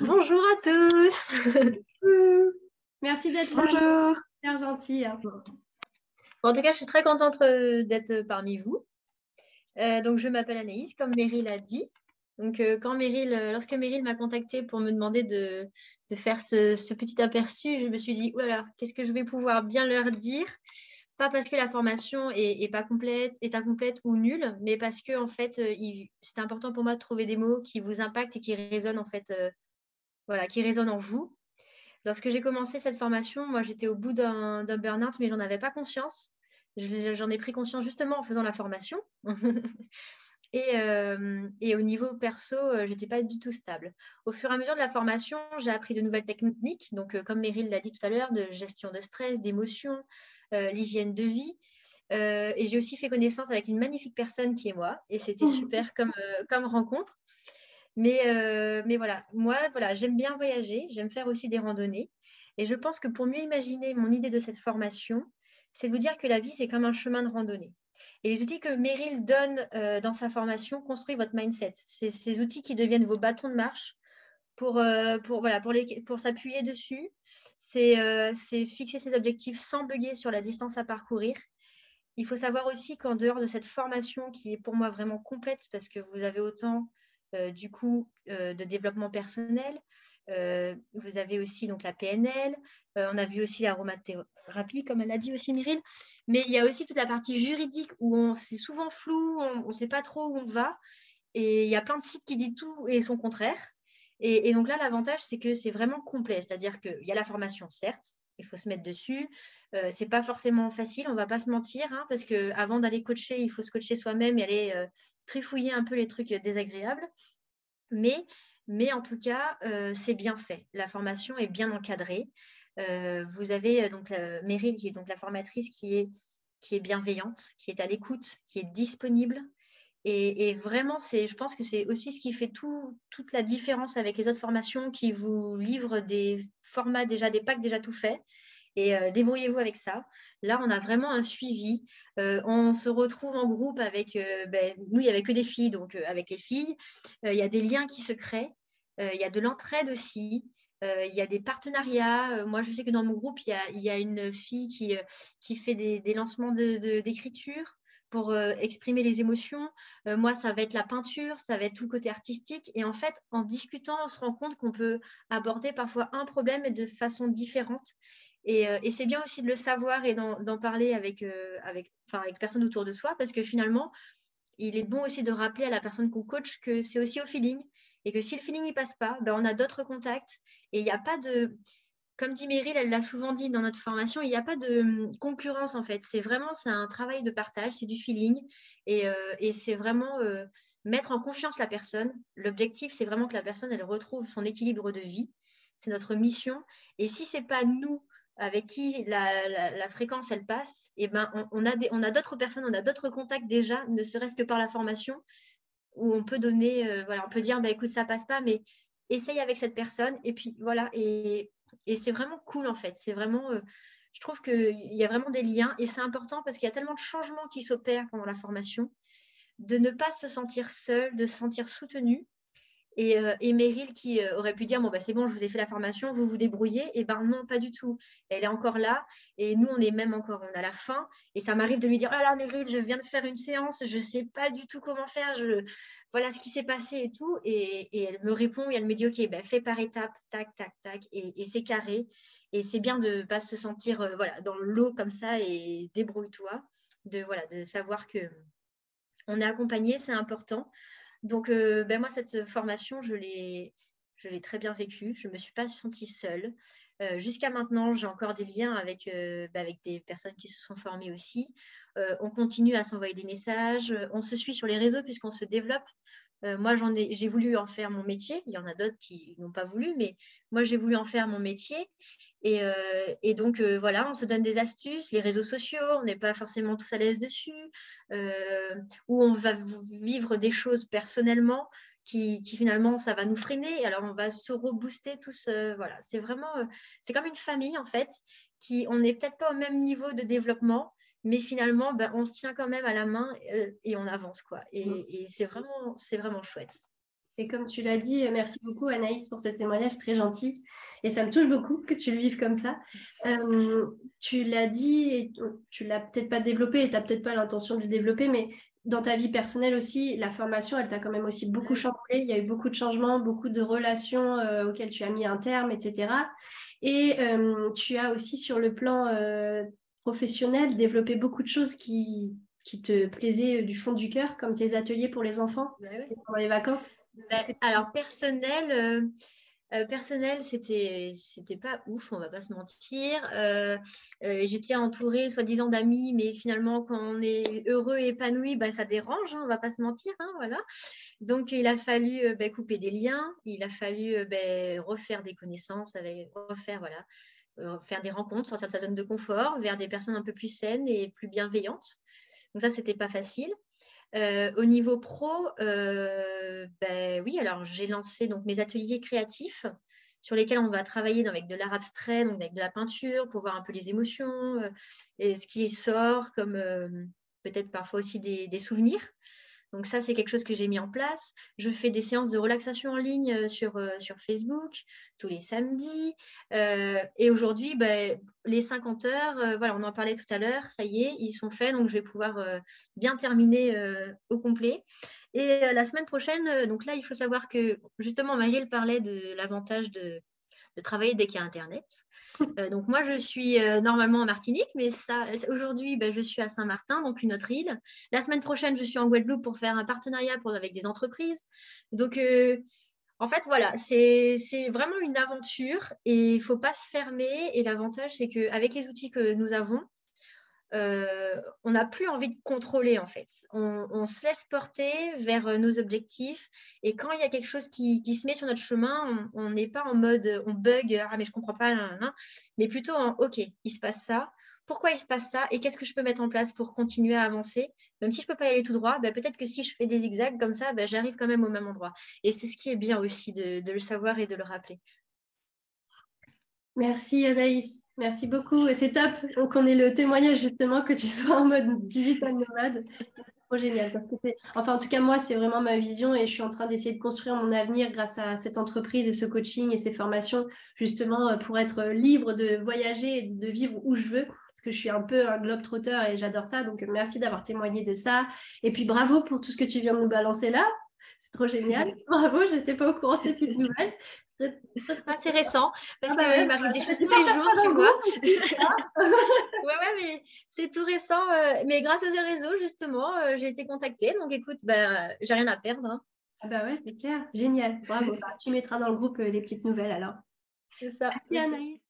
Bonjour à tous. Coucou. Merci d'être là, Bonjour. super gentil, hein. En tout cas, je suis très contente d'être parmi vous. Donc, je m'appelle Anaïs, comme Meryl a dit. Donc, lorsque Meryl m'a contactée pour me demander de faire ce petit aperçu, je me suis dit, oh là là, qu'est-ce que je vais pouvoir bien leur dire? Pas parce que la formation est pas complète, est incomplète ou nulle, mais parce que en fait, c'est important pour moi de trouver des mots qui vous impactent et qui résonnent en fait, voilà, qui résonnent en vous. Lorsque j'ai commencé cette formation, moi, j'étais au bout d'un burn-out, mais j'en avais pas conscience. J'en ai pris conscience justement en faisant la formation. Et au niveau perso, j'étais pas du tout stable. Au fur et à mesure de la formation, j'ai appris de nouvelles techniques, donc comme Meryl l'a dit tout à l'heure, de gestion de stress, d'émotions, l'hygiène de vie. Et j'ai aussi fait connaissance avec une magnifique personne qui est moi, et c'était super comme rencontre. Mais voilà, moi, voilà, j'aime bien voyager, j'aime faire aussi des randonnées. Et je pense que pour mieux imaginer mon idée de cette formation, c'est de vous dire que la vie, c'est comme un chemin de randonnée. Et les outils que Meryl donne dans sa formation construisent votre mindset. C'est ces outils qui deviennent vos bâtons de marche voilà, pour s'appuyer dessus. C'est fixer ses objectifs sans bugger sur la distance à parcourir. Il faut savoir aussi qu'en dehors de cette formation qui est pour moi vraiment complète, parce que vous avez autant de développement personnel, vous avez aussi donc la PNL, on a vu aussi l'aromathérapie, comme elle a dit aussi Meryl, mais il y a aussi toute la partie juridique où c'est souvent flou, on ne sait pas trop où on va, et il y a plein de sites qui disent tout et son contraire. Et donc là, l'avantage, c'est que c'est vraiment complet. C'est-à-dire qu'il y a la formation, certes, il faut se mettre dessus. C'est pas forcément facile, on va pas se mentir, hein, parce qu'avant d'aller coacher, il faut se coacher soi-même et aller trifouiller un peu les trucs désagréables. Mais en tout cas, c'est bien fait. La formation est bien encadrée. Vous avez donc Meryl, qui est donc la formatrice, qui est bienveillante, qui est à l'écoute, qui est disponible. Et vraiment, je pense que c'est aussi ce qui fait toute la différence avec les autres formations qui vous livrent des formats déjà, des packs déjà tout faits. Et débrouillez-vous avec ça. Là, on a vraiment un suivi. On se retrouve en groupe avec, nous, il n'y avait que des filles, donc avec les filles, il y a des liens qui se créent. Il y a de l'entraide aussi. Il y a des partenariats. Moi, je sais que dans mon groupe, il y a une fille qui fait des lancements d'écriture pour exprimer les émotions. Moi, ça va être la peinture, ça va être tout le côté artistique. Et en fait, en discutant, on se rend compte qu'on peut aborder parfois un problème de façon différente. Et c'est bien aussi de le savoir et d'en parler avec personne autour de soi, parce que finalement, il est bon aussi de rappeler à la personne qu'on coach que c'est aussi au feeling, et que si le feeling n'y passe pas, ben, on a d'autres contacts. Et il n'y a pas de, comme dit Meryl, elle l'a souvent dit dans notre formation, il n'y a pas de concurrence en fait. C'est un travail de partage, c'est du feeling. Et c'est vraiment mettre en confiance la personne. L'objectif, c'est vraiment que la personne, elle retrouve son équilibre de vie. C'est notre mission. Et si ce n'est pas nous avec qui la fréquence, elle passe, et ben, on a d'autres personnes, on a d'autres contacts déjà, ne serait-ce que par la formation, où on peut donner, voilà, on peut dire, bah, écoute, ça passe pas, mais essaye avec cette personne. Et puis voilà, et c'est vraiment cool en fait. C'est vraiment, je trouve qu'il y a vraiment des liens et c'est important parce qu'il y a tellement de changements qui s'opèrent pendant la formation, de ne pas se sentir seul, de se sentir soutenu. Et Meryl qui aurait pu dire, bon, bah, c'est bon, je vous ai fait la formation, vous vous débrouillez. Et ben non, pas du tout. Elle est encore là. Et nous, on est même encore, on a la fin. Et ça m'arrive de lui dire, oh là là, Meryl, je viens de faire une séance, je ne sais pas du tout comment faire. Voilà ce qui s'est passé et tout. Et elle me répond et elle me dit, OK, bah, fais par étapes, tac, tac, tac. Et c'est carré. Et c'est bien de ne pas se sentir voilà, dans l'eau comme ça et débrouille-toi. Voilà, de savoir que on est accompagné, c'est important. Donc, moi, cette formation, je l'ai très bien vécue. Je ne me suis pas sentie seule. Jusqu'à maintenant, j'ai encore des liens avec des personnes qui se sont formées aussi. On continue à s'envoyer des messages. On se suit sur les réseaux puisqu'on se développe. Moi, j'ai voulu en faire mon métier. Il y en a d'autres qui n'ont pas voulu, mais moi, j'ai voulu en faire mon métier. Et donc, voilà, on se donne des astuces. Les réseaux sociaux, on n'est pas forcément tous à l'aise dessus. Où on va vivre des choses personnellement qui finalement, ça va nous freiner. Alors, on va se rebooster tous. Voilà, c'est vraiment, c'est comme une famille, en fait, on n'est peut-être pas au même niveau de développement, mais finalement, ben, on se tient quand même à la main et on avance, quoi. Et c'est vraiment chouette. Et comme tu l'as dit, merci beaucoup Anaïs pour ce témoignage très gentil. Et ça me touche beaucoup que tu le vives comme ça. Tu l'as dit et tu l'as peut-être pas développé et tu n'as peut-être pas l'intention de le développer, mais dans ta vie personnelle aussi, la formation, elle t'a quand même aussi beaucoup chamboulé. Il y a eu beaucoup de changements, beaucoup de relations auxquelles tu as mis un terme, etc. Et tu as aussi sur le plan professionnel développé beaucoup de choses qui te plaisaient du fond du cœur, comme tes ateliers pour les enfants pendant les vacances. Alors, personnel, c'était pas ouf, on va pas se mentir. J'étais entourée soi-disant d'amis, mais finalement, quand on est heureux et épanoui, bah, ça dérange, hein, on va pas se mentir, hein, voilà. Donc, il a fallu couper des liens, il a fallu refaire des connaissances, faire des rencontres, sortir de sa zone de confort vers des personnes un peu plus saines et plus bienveillantes. Donc ça, c'était pas facile. Au niveau pro, oui, alors j'ai lancé donc mes ateliers créatifs sur lesquels on va travailler avec de l'art abstrait, donc avec de la peinture pour voir un peu les émotions, et ce qui sort comme peut-être parfois aussi des souvenirs. Donc ça, c'est quelque chose que j'ai mis en place. Je fais des séances de relaxation en ligne sur Facebook tous les samedis. Et aujourd'hui, les 50 heures, voilà, on en parlait tout à l'heure, ça y est, ils sont faits. Donc, je vais pouvoir bien terminer au complet. Et la semaine prochaine, donc là, il faut savoir que justement, Marie parlait de l'avantage de travailler dès qu'il y a Internet. Donc moi, je suis normalement en Martinique, mais aujourd'hui, je suis à Saint-Martin, donc une autre île. La semaine prochaine, je suis en Guadeloupe pour faire un partenariat avec des entreprises. Donc, en fait, voilà, c'est vraiment une aventure et il ne faut pas se fermer. Et l'avantage, c'est qu'avec les outils que nous avons, on n'a plus envie de contrôler en fait. On se laisse porter vers nos objectifs et quand il y a quelque chose qui se met sur notre chemin, on n'est pas en mode on bug, ah mais je comprends pas, mais plutôt en ok, il se passe ça, pourquoi il se passe ça et qu'est-ce que je peux mettre en place pour continuer à avancer. Même si je peux pas y aller tout droit, peut-être que si je fais des zigzags comme ça, j'arrive quand même au même endroit. Et c'est ce qui est bien aussi de le savoir et de le rappeler. Merci Anaïs, merci beaucoup. Et c'est top qu'on ait le témoignage justement que tu sois en mode digital nomade. C'est trop génial. Parce que enfin, en tout cas, moi, c'est vraiment ma vision et je suis en train d'essayer de construire mon avenir grâce à cette entreprise et ce coaching et ces formations, justement pour être libre de voyager et de vivre où je veux. Parce que je suis un peu un globe-trotteur et j'adore ça. Donc, merci d'avoir témoigné de ça. Et puis, bravo pour tout ce que tu viens de nous balancer là. C'est trop génial. Bravo, je n'étais pas au courant de ces petites nouvelles. C'est récent, parce qu'il m'arrive des choses tous les jours, tu vois. Ouais, mais c'est tout récent. Mais grâce aux réseaux, justement, j'ai été contactée. Donc, écoute, j'ai rien à perdre. Hein. Ah ouais, c'est clair. Génial. Bravo. Tu mettras dans le groupe les petites nouvelles alors. C'est ça. Merci Anaïs.